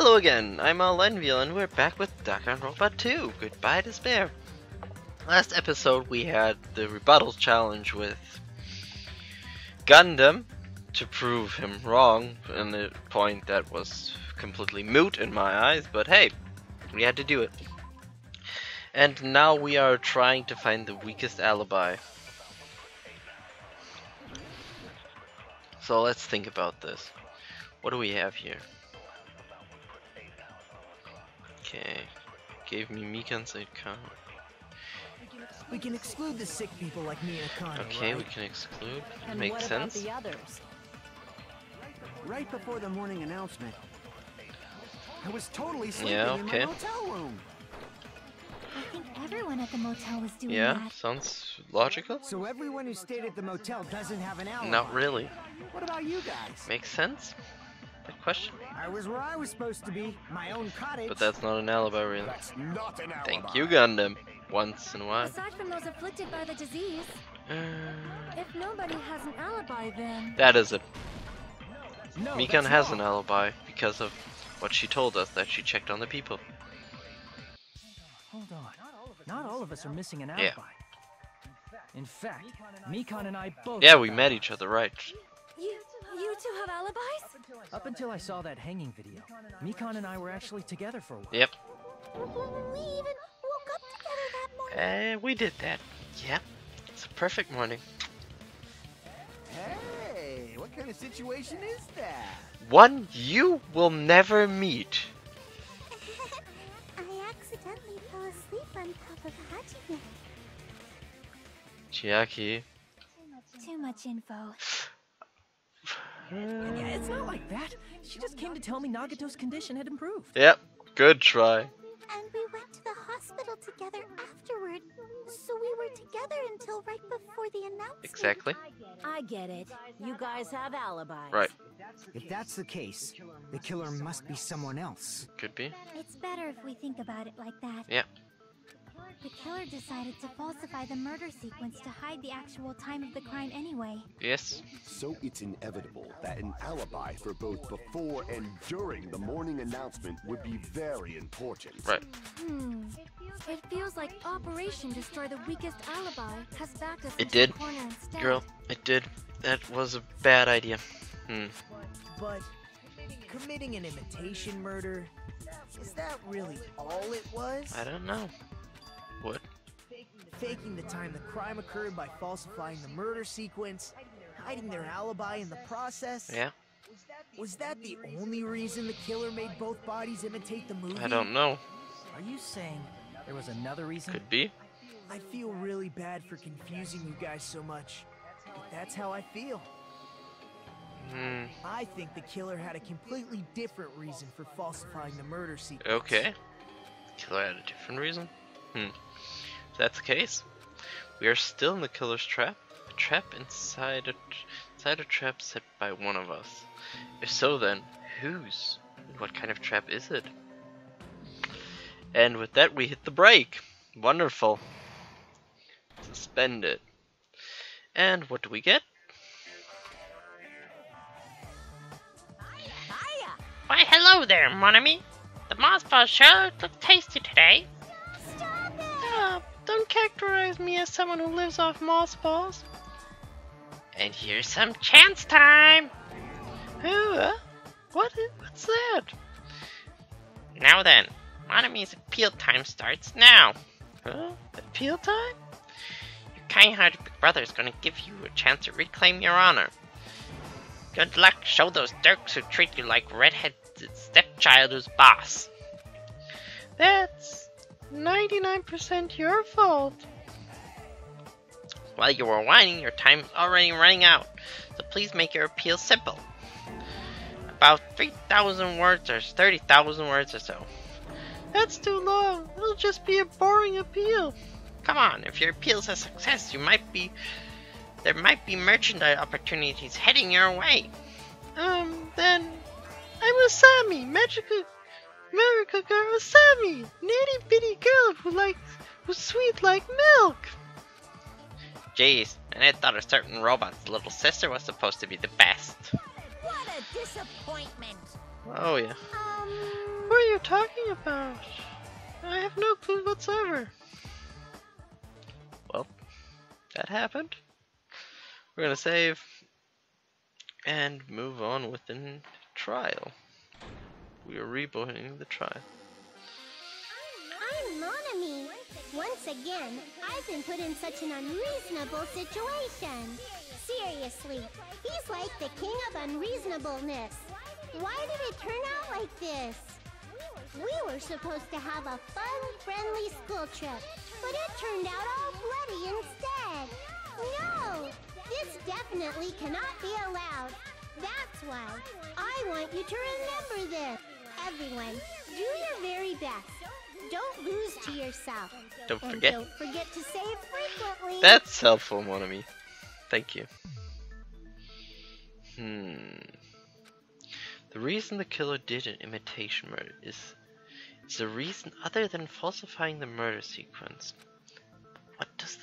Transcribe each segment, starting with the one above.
Hello again, I'm Lenviel and we're back with Danganronpa 2, Goodbye Despair. Last episode we had the rebuttal challenge with Gundam to prove him wrong, and a point that was completely moot in my eyes, but hey, we had to do it. And now we are trying to find the weakest alibi. So let's think about this. What do we have here? Okay, gave me Mikan's account. We can exclude the sick people like me and Akane, Okay, right? we can exclude. And Makes what about sense. the others? Right before the morning announcement, I was totally sleeping Yeah, in okay. my hotel room. I think everyone at the motel was doing Yeah, that. sounds logical. So everyone who stayed at the motel doesn't have an alibi. Not really. What about you guys? Makes sense. Good question. I was where I was supposed to be, my own cottage. But that's not an alibi, really. That's not an alibi. Thank you, Gundam. Once in a while. Aside from those afflicted by the disease, if nobody has an alibi, then... That is it. No, Mikan that's has wrong. an alibi because of what she told us, that she checked on the people. Hold on. Not all of us are missing an Yeah. alibi. In fact, Mikan and I both. Yeah, have we met each other, right? You two have alibis? Up until I saw that hanging video, Mikan and I were actually together for a while. Yep. We even woke up together that morning. We did that. Yeah. It's a perfect morning. Hey, what kind of situation is that? One you will never meet. I accidentally fell asleep on top of Hajime. Chiaki. Too much info. Yeah, it's not like that. She just came to tell me Nagato's condition had improved. Yep. Good try. And we went to the hospital together afterward. So we were together until right before the announcement. Exactly. I get it. You guys have alibis. Right. If that's the case, the killer must be someone else. Could be. It's better if we think about it like that. Yeah. The killer decided to falsify the murder sequence to hide the actual time of the crime anyway. Yes. So it's inevitable that an alibi for both before and during the morning announcement would be very important. Right. It feels like Operation Destroy the Weakest Alibi has backed us It into did. the corner instead. Girl, it did. That was a bad idea. But committing an imitation murder, is that really all it was? I don't know. What? Faking the time the crime occurred by falsifying the murder sequence, hiding their alibi in the process. Yeah. Was that the only reason the killer made both bodies imitate the movie? I don't know. Are you saying there was another reason? Could be. I feel really bad for confusing you guys so much, but that's how I feel. I think the killer had a completely different reason for falsifying the murder sequence. Okay. Killer had a different reason? If that's the case, we are still in the killer's trap. A trap inside a trap set by one of us. If so, then whose? What kind of trap is it? And with that, we hit the brake. Wonderful. Suspend it. And what do we get? Why, hello there, mon ami. The moss balls sure look tasty today. Stop it! Don't characterize me as someone who lives off moss balls. And here's some chance time. What's that? Now then, mon ami's appeal time starts now. Huh? Appeal time? Your kind-hearted big brother is going to give you a chance to reclaim your honor. Good luck. Show those dirks who treat you like redheaded stepchild who's boss. That's 99% your fault. While you were whining, your time is already running out. So please make your appeal simple. About 3,000 words or 30,000 words or so. That's too long. It'll just be a boring appeal. Come on, if your appeal's a success, there might be merchandise opportunities heading your way. Then I'm Asami, magical girl Asami, itty bitty girl who's sweet like milk. Jeez, and I thought a certain robot's little sister was supposed to be the best. What a disappointment. Oh yeah. you talking about? I have no clue whatsoever. Well, that happened. We're gonna save and move on with the trial. We are rebooting the trial. I'm Monami. Once again, I've been put in such an unreasonable situation. Seriously, he's like the king of unreasonableness. Why did it turn out like this? We were supposed to have a fun, friendly school trip, but it turned out all bloody instead. No! This definitely cannot be allowed. That's why I want you to remember this. Everyone, do your very best. Don't lose to yourself. Don't And forget. don't forget to save frequently. That's helpful, Monami. Thank you. The reason the killer did an imitation murder is a reason other than falsifying the murder sequence. Does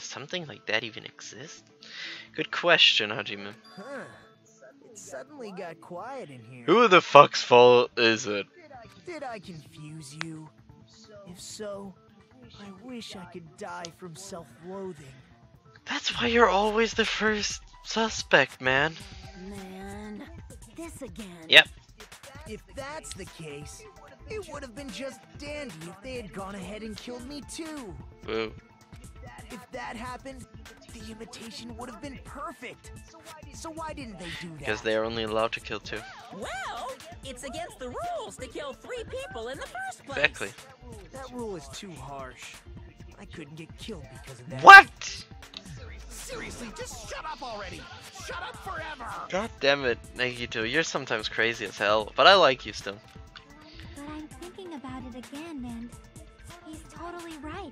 something like that even exist? Good question, Hajime. Huh. It suddenly got quiet in here. Who the fuck's fault is it? Did I confuse you? If so, I wish I could die from self-loathing. That's why you're always the first suspect, man. Man, this again. Yep. If that's the case, it would have been just dandy if they had gone ahead and killed me too. Boo. If that happened, the imitation would have been perfect. So why didn't they do that? Because they are only allowed to kill 2. Well, it's against the rules to kill 3 people in the first place. Exactly. That rule is too harsh. I couldn't get killed because of that. What? Seriously, just shut up already! Shut up forever! God damn it, Nagito, you're sometimes crazy as hell, but I like you still. But I'm thinking about it again, and he's totally right.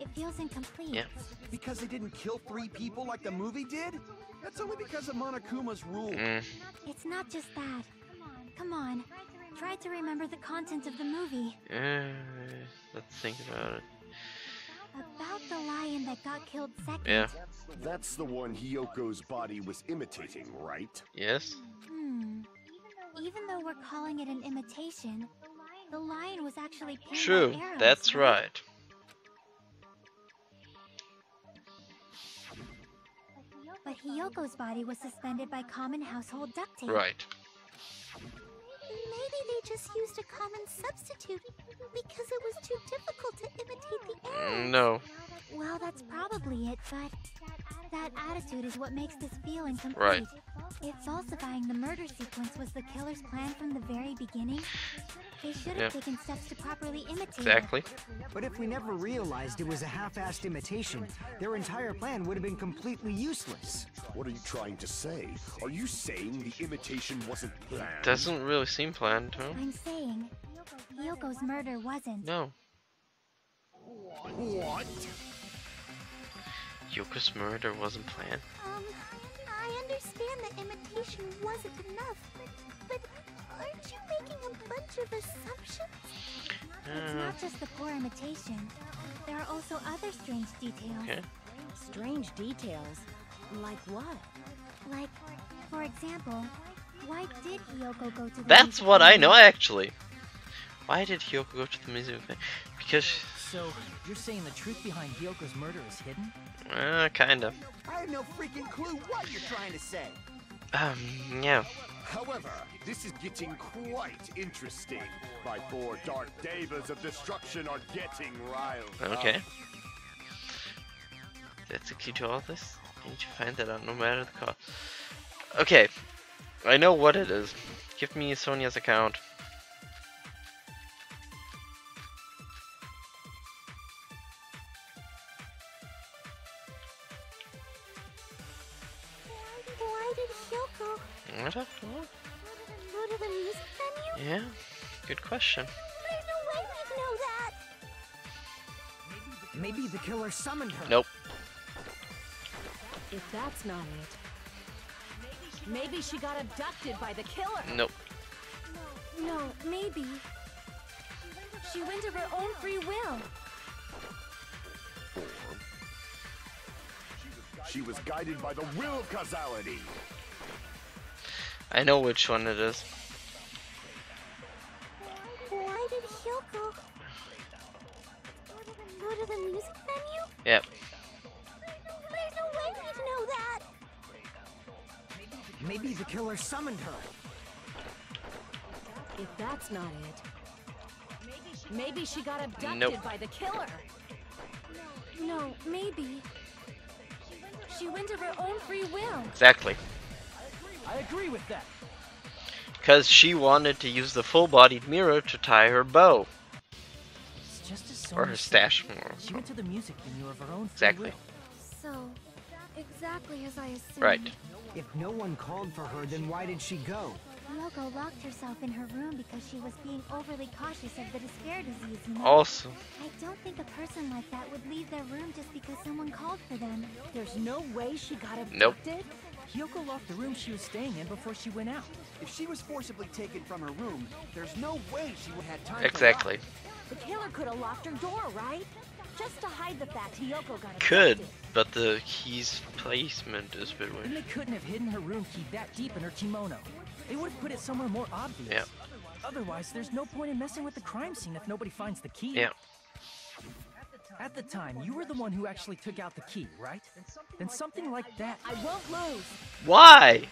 It feels incomplete. Yeah. Because they didn't kill 3 people like the movie did? That's only because of Monokuma's rule. It's not just that. Come on. Try to remember the content of the movie. Let's think about it. About the lion that got killed second. Yeah. That's the one Hyoko's body was imitating, right? Yes? Even though we're calling it an imitation, the lion was actually pinned True, by arrows, that's right. But Hyoko's body was suspended by common household duct tape. Right. Maybe they just used a common substitute because it was too difficult to imitate the arrows. No. Well, that's probably it, but that attitude is what makes this feel incomplete. Right. If falsifying the murder sequence was the killer's plan from the very beginning, they should have taken steps to properly imitate Exactly. it. But if we never realized it was a half-assed imitation, their entire plan would have been completely useless. What are you trying to say? Are you saying the imitation wasn't planned? Doesn't really seem planned, huh? I'm saying, Hyoko's murder wasn't. No. What? Yoko's murder wasn't planned. I understand that imitation wasn't enough, but aren't you making a bunch of assumptions? It's not just the poor imitation. There are also other strange details. Okay. Strange details. Like what? Like, for example, why did Hyoko go to the That's music what I venue? know, actually. Why did Hyoko go to the music venue? Because... So, you're saying the truth behind Hyoko's murder is hidden? kinda. I have no freaking clue what you're trying to say. Yeah. However, this is getting quite interesting. My 4 dark devas of destruction are getting riled up. Okay. That's the key to all this. I need to find that out no matter the cost. Okay. I know what it is. Give me Sonia's account. Why did Hyoko I don't know. go to the music venue? Yeah. Good question. There's no way we'd know that. Maybe the killer summoned her. Nope. If that's not it, maybe she got abducted by the killer. Nope. No, maybe. She went of her own free will. Or she was guided by the will causality. I know which one it is. Kyoko. Go to the music venue? Yep. There's no way he'd know that. Maybe the killer summoned her. If that's not it, maybe she got abducted Nope. by the killer. No, maybe she went of her own free will. Exactly. I agree with that. Because she wanted to use the full-bodied mirror to tie her bow. It's just as Or her stash. She went to the music venue of her own free Exactly. will. So, exactly as I assumed. Right. If no one called for her, then why did she go? Yoko locked herself in her room because she was being overly cautious of the despair disease, you know? Also, I don't think a person like that would leave their room just because someone called for them. There's no way she got Nope. abducted. Kyoko locked the room she was staying in before she went out. If she was forcibly taken from her room, there's no way she would have had time exactly. The killer could have locked her door, right? Just to hide the fact Hiyoko got abducted. Could, but the key's placement is a bit And weird. they couldn't have hidden her room key that deep in her kimono. They would have put it somewhere more obvious. Yeah. Otherwise, there's no point in messing with the crime scene if nobody finds the key. Yeah. At the time, you were the one who actually took out the key, right? Then something like that. I won't lose. Why?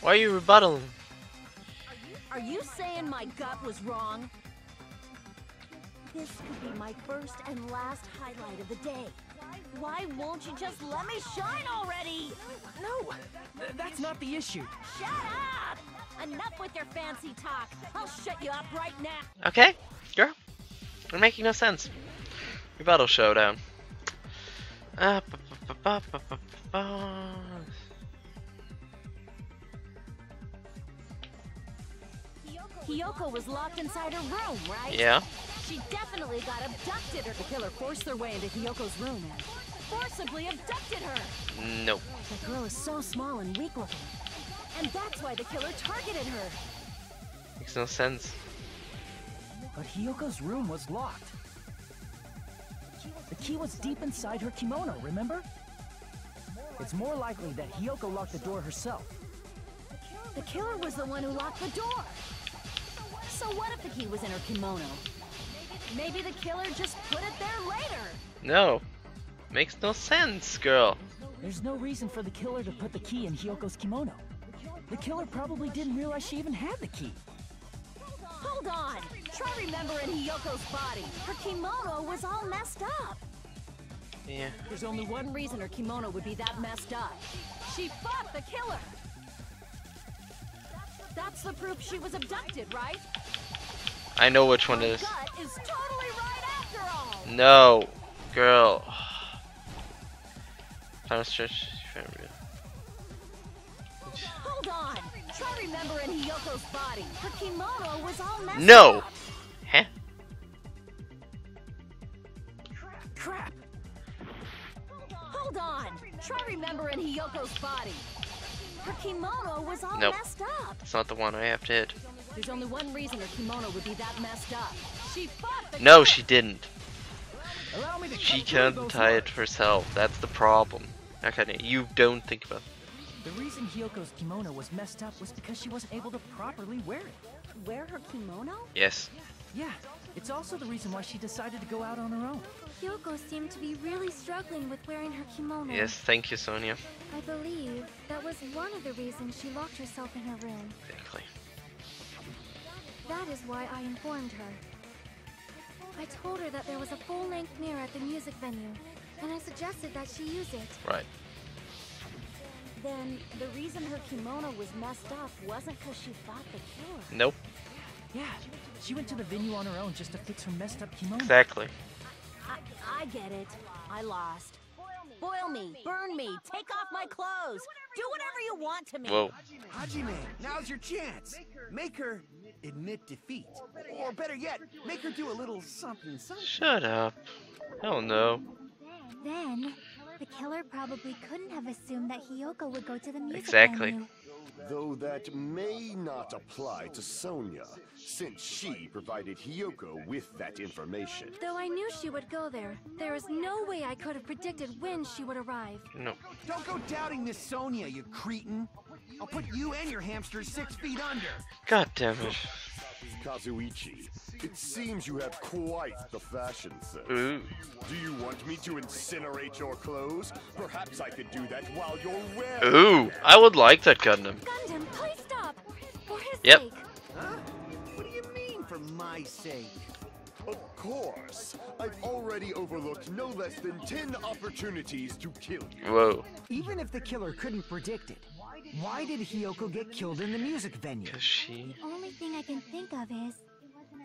Why are you rebuttaling? Are you saying my gut was wrong? This could be my first and last highlight of the day. Why won't you just let me shine already? No, that's not the issue. Shut up! Enough with your fancy talk. I'll shut you up right now. Okay, girl. You're making no sense. Rebuttal showdown. Hiyoko was locked inside her room, right? Yeah. She definitely got abducted, or the killer forced their way into Hiyoko's room and forcibly abducted her. Nope. The girl is so small and weak looking, and that's why the killer targeted her. Makes no sense. But Hiyoko's room was locked. The key was deep inside her kimono, remember? It's more likely that Hiyoko locked the door herself. The killer was the one who locked the door. So what if the key was in her kimono? Maybe the killer just put it there later. No. Makes no sense, girl. There's no reason for the killer to put the key in Hiyoko's kimono. The killer probably didn't realize she even had the key. Hold on. Try remembering Hiyoko's body. Her kimono was all messed up. Yeah. There's only one reason her kimono would be that messed up. She fought the killer. That's the proof she was abducted, right? I know which one My it is. gut is totally right after all. No. Girl. Time stretch. Hold on. Try remembering Hiyoko's body. Her kimono was all messed No. up. Huh? Crap! Hold on. Try remembering Hiyoko's body. Her kimono was all Nope. messed up. It's not the one I have to hit. There's only one reason her kimono would be that messed up. She fought the No, killer. she didn't. Allow me to She cut through can't those tie it words. herself. That's the problem. Okay, you don't think about it. The reason Hiyoko's kimono was messed up was because she wasn't able to properly wear it. Wear her kimono? Yes. Yeah, it's also the reason why she decided to go out on her own. Kyoko seemed to be really struggling with wearing her kimono. Yes, thank you, Sonia. I believe that was one of the reasons she locked herself in her room. Exactly. That is why I informed her. I told her that there was a full-length mirror at the music venue, and I suggested that she use it. Right. Then the reason her kimono was messed up wasn't because she fought the killer. Nope. Yeah, she went to the venue on her own just to fix her messed up kimono. Exactly. I get it. I lost. Boil me, burn me, take off my clothes. Do whatever you want to me. Whoa. Hajime, now's your chance. Make her admit defeat. Or better yet, make her do a little something something. Shut up. Hell no. Then, the killer probably couldn't have assumed that Hiyoko would go to the music Exactly. venue. Though that may not apply to Sonia, since she provided Hiyoko with that information. Though I knew she would go there, there is no way I could have predicted when she would arrive. No. Don't go doubting Miss Sonia, you cretin. I'll put you and your hamsters 6 feet under. God damn it. Kazuichi, it seems you have quite the fashion sense. Ooh. Do you want me to incinerate your clothes? Perhaps I could do that while you're wearing Ooh, them. I would like that Gundam. Gundam, please stop. For his Yep. sake. Huh? What do you mean, for my sake? Of course. I've already overlooked no less than 10 opportunities to kill you. Whoa. Even if the killer couldn't predict it, why did Hiyoko get killed in the music venue? Cause she. Only thing I can think of is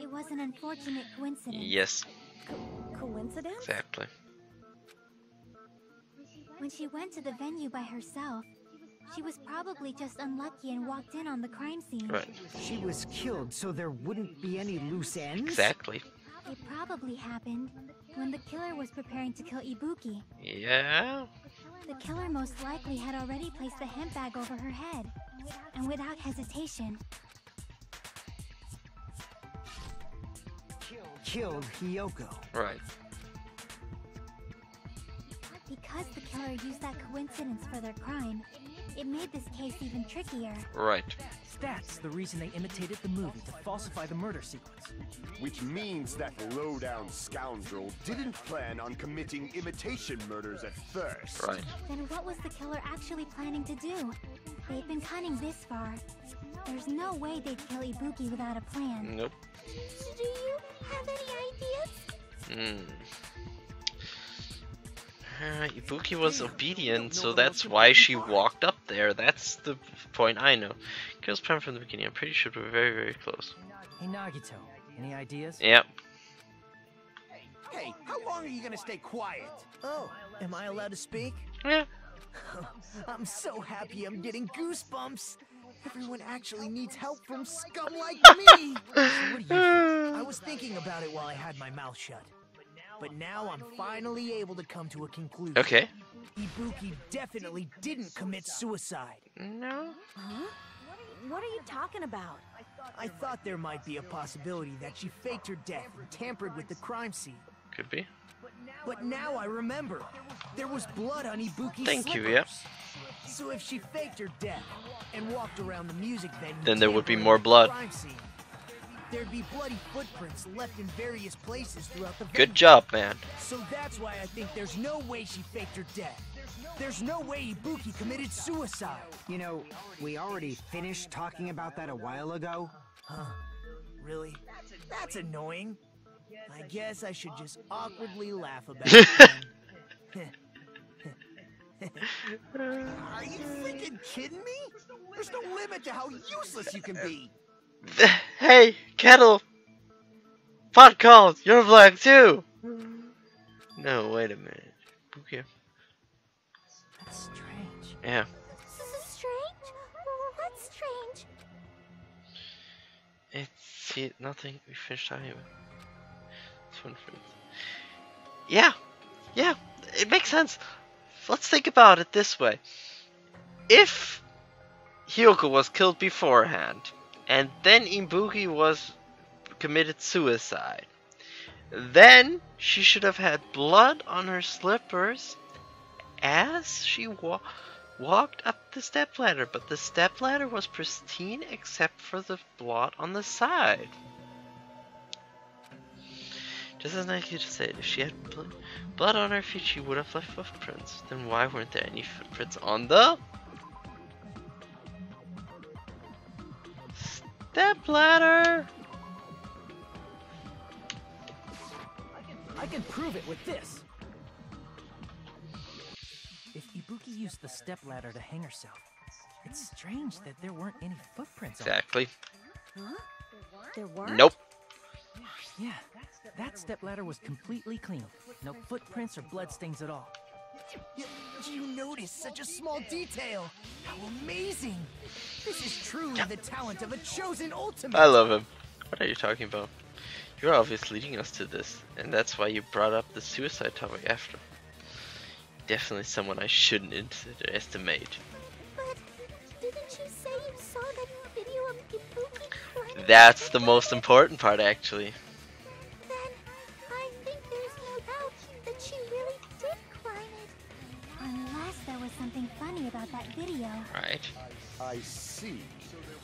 it was an unfortunate coincidence. Yes, Coincidence? exactly. When she went to the venue by herself, she was probably just unlucky and walked in on the crime scene. Right. She was killed so there wouldn't be any loose ends? Exactly. It probably happened when the killer was preparing to kill Ibuki. Yeah. The killer most likely had already placed the hemp bag over her head, and without hesitation, Killed Hiyoko. Right. because the killer used that coincidence for their crime, it made this case even trickier. Right. That's the reason they imitated the movie to falsify the murder sequence. Which means that low-down scoundrel didn't plan on committing imitation murders at first. Right. Then what was the killer actually planning to do? They've been cunning this far. There's no way they'd kill Ibuki without a plan. Nope. Do you have any ideas? Ibuki was obedient, so that's why she walked up there. That's the point I know. Kills plan from the beginning. I'm pretty sure we're very, very close. Hey Nagito, any ideas? Yep. Hey, how long are you gonna stay quiet? Oh, am I allowed to speak? Yeah. I'm so happy I'm getting goosebumps. Everyone actually needs help from scum like me. So what do you think? I was thinking about it while I had my mouth shut. But now I'm finally able to come to a conclusion. Okay. Ibuki definitely didn't commit suicide. No. Huh? What are you talking about? I thought there might be a possibility that she faked her death and tampered with the crime scene. Could be. But now I remember. There was blood on Ibuki's Thank you, slippers. yep. So if she faked her death and walked around the music venue, Then there would be tampering more with the blood. crime scene, there'd be bloody footprints left in various places throughout the venue. Good job, man. So that's why I think there's no way she faked her death. There's no way Ibuki committed suicide. You know, we already finished talking about that a while ago. Huh? Really? That's annoying. I guess I should just awkwardly laugh about it. then. Are you freaking kidding me? There's no limit to how useless you can be. Hey, Kettle! Pot calls! You're black too! No, wait a minute. Okay. That's strange. Yeah. Strange? What's strange? See, nothing. We finished talking about. It's fun for Yeah! Yeah! It makes sense! Let's think about it this way. If Hiyoko was killed beforehand, and then Ibuki was committed suicide, then she should have had blood on her slippers as she walked up the stepladder, but the stepladder was pristine except for the blood on the side. Just as nice you to say, if she had blood on her feet, she would have left footprints. Then why weren't there any footprints on the stepladder? I can prove it with this. If Ibuki used the stepladder to hang herself, it's strange that there weren't any footprints Exactly. Huh? There weren't? Nope. on it. Yeah, that stepladder was completely clean. No footprints or bloodstains at all. You noticed such a small detail. How amazing! This is truly the talent of a chosen ultimate. I love him. What are you talking about? You're obviously leading us to this, and that's why you brought up the suicide topic after. Definitely someone I shouldn't underestimate. But didn't you say you saw that video of Ibuki climbing? That's the most important part, actually. Then I think there's no doubt that she really did climb it. Unless there was something funny about that video. Right. I see.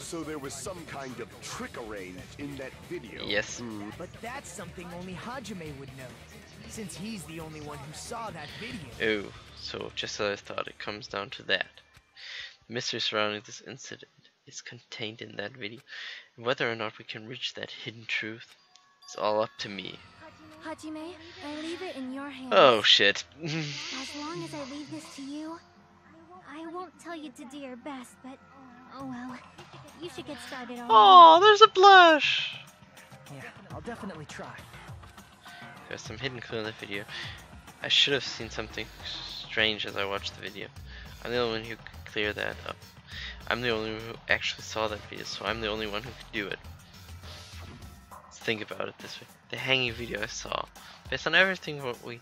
So there was some kind of trick arranged in that video. Yes. But that's something only Hajime would know, since he's the only one who saw that video. Oh, so just as I thought, it comes down to that. The mystery surrounding this incident is contained in that video, and whether or not we can reach that hidden truth is all up to me. Hajime, I leave it in your hands. Oh shit. As long as I leave this to you, I won't tell you to do your best, but oh well. You should get started already. Oh, there's a blush. Yeah, I'll definitely try. There's some hidden clue in the video. I should have seen something strange as I watched the video. I'm the only one who could clear that up. I'm the only one who actually saw that video, so I'm the only one who could do it. Let's think about it this way. The hanging video I saw. Based on everything what we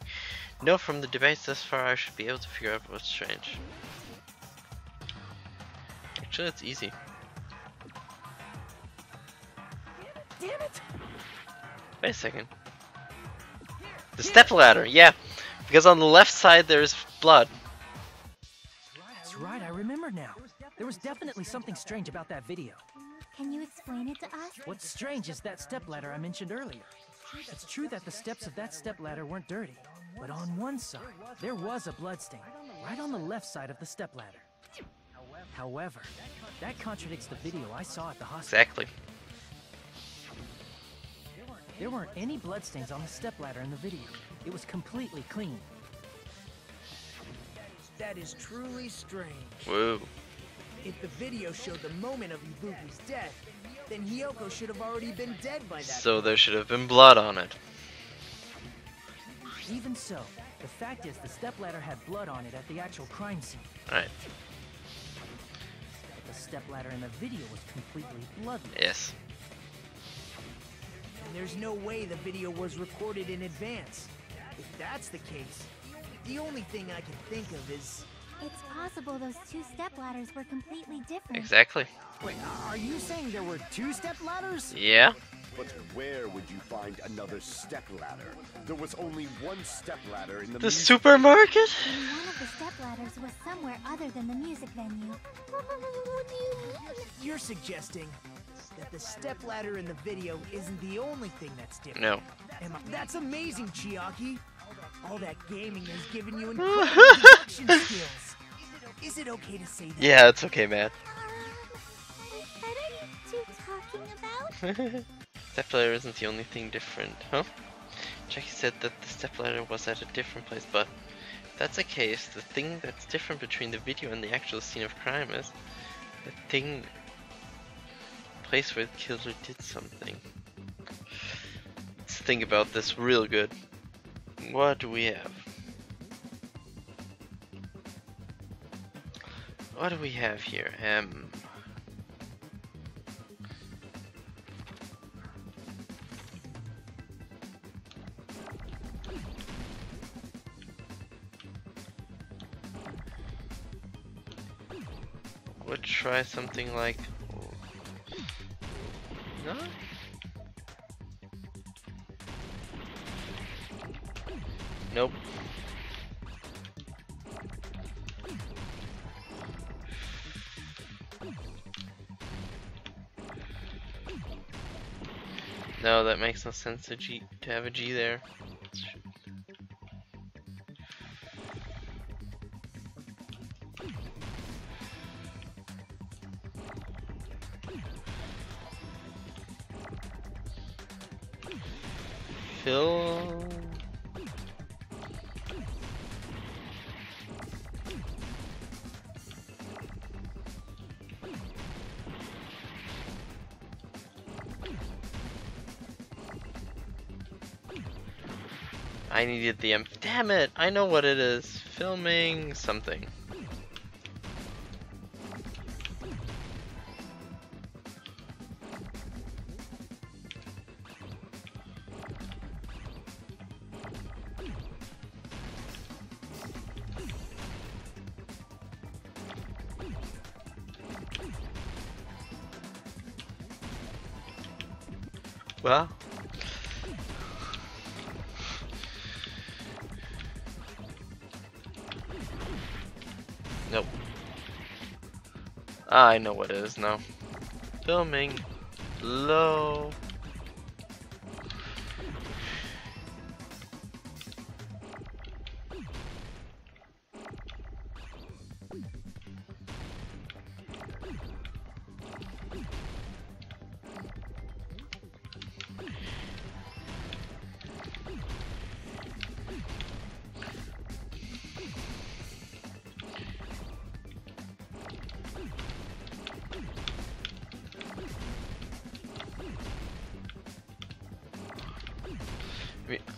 know from the debates thus far, I should be able to figure out what's strange. Actually, it's easy. Damn it! Wait a second. The stepladder, yeah. Because on the left side there's blood. That's right, I remember now. There was definitely something strange about that video. Can you explain it to us? What's strange is that stepladder I mentioned earlier. It's true that the steps of that stepladder weren't dirty, but on one side, there was a bloodstain, right on the left side of the stepladder. However, that contradicts the video I saw at the hospital. Exactly. There weren't any bloodstains on the stepladder in the video. It was completely clean. That is truly strange. Whoa. If the video showed the moment of Ibuki's death, then Hiyoko should have already been dead by that So point. there should have been blood on it. Even so, the fact is the stepladder had blood on it at the actual crime scene. Alright. But the stepladder in the video was completely bloodless. Yes. And there's no way the video was recorded in advance. If that's the case, the only thing I can think of is... It's possible those two stepladders were completely different. Exactly. Wait, are you saying there were two stepladders? Yeah. But where would you find another stepladder? There was only one stepladder in the The music supermarket? And one of the stepladders was somewhere other than the music venue. What do you mean? You're suggesting that the stepladder in the video isn't the only thing that's different. No. That's amazing, Chiaki. All that gaming has given you incredible deduction skills. Is it okay to say that? Yeah, it's okay, man. What are you two talking about? Stepladder isn't the only thing different, huh? Jackie said that the stepladder was at a different place, but if that's the case, the thing that's different between the video and the actual scene of crime is the place where the killer did something. Let's think about this real good. What do we have? What do we have here? Would try something like... No? Nope. No, that makes no sense to have a G there. Phil. I needed the M. Damn it! I know what it is. Filming something. Well. Nope. I know what it is now. Filming low.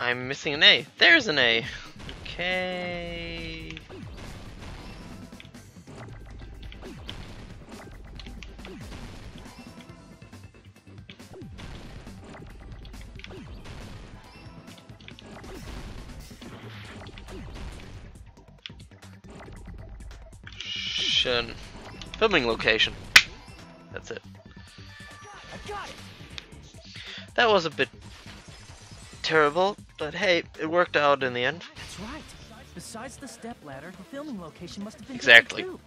I'm missing an A. There's an A. Okay. Filming location. That's it. I got it. That was a bit terrible, but hey, it worked out in the end. That's right. Besides the step ladder, the filming location must have been Exactly. different,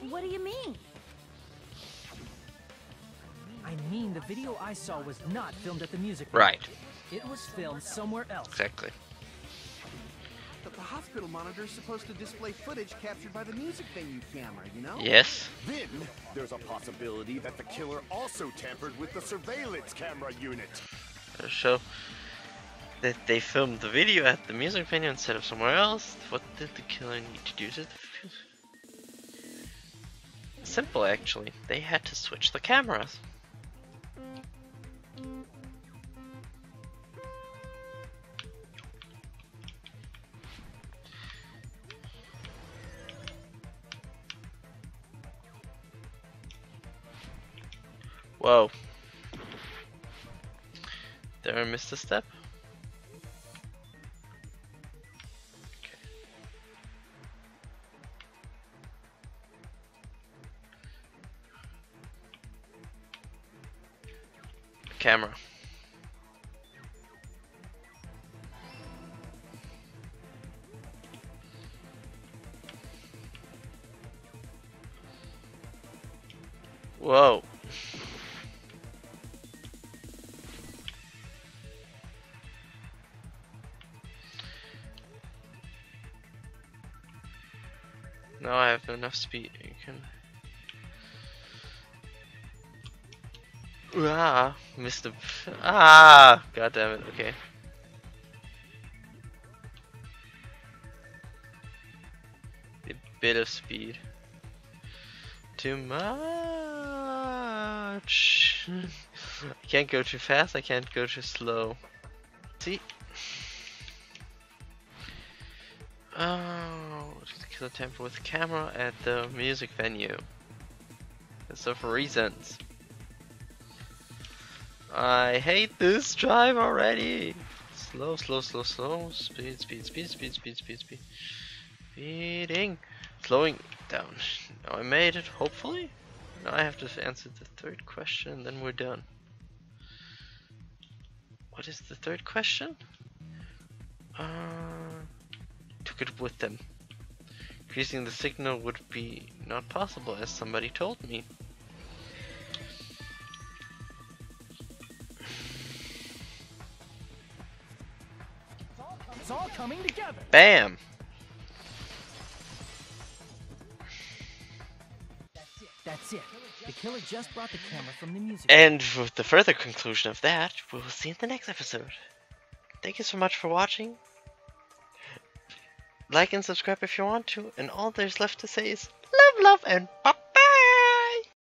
too. What do you mean? I mean, the video I saw was not filmed at the music. Right. It was filmed somewhere else. Exactly. But the hospital monitor is supposed to display footage captured by the music venue camera, you know? Yes. Then, there's a possibility that the killer also tampered with the surveillance camera unit. Show that they filmed the video at the music venue instead of somewhere else. What did the killer need to do to the simple, actually. They had to switch the cameras. Whoa. Did I miss a step? Camera. Whoa. Now I have enough speed. You can. Ah, missed the. Ah, god damn it. Okay. A bit of speed. Too much. I can't go too fast. I can't go too slow. See. Oh, to kill a tamper with the camera at the music venue. Because of reasons. I hate this drive already. Slow, slow, slow, slow. Speed, speed, speed, speed, speed, speed, speed. Speeding. Slowing down. Now I made it, hopefully. Now I have to answer the third question, then we're done. What is the third question? Took it with them. Increasing the signal would be not possible, as somebody told me. It's all coming together. Bam! That's it. The killer just brought the camera from the music. And with the further conclusion of that, we will see in the next episode. Thank you so much for watching. Like and subscribe if you want to, and all there's left to say is love, love, and bye.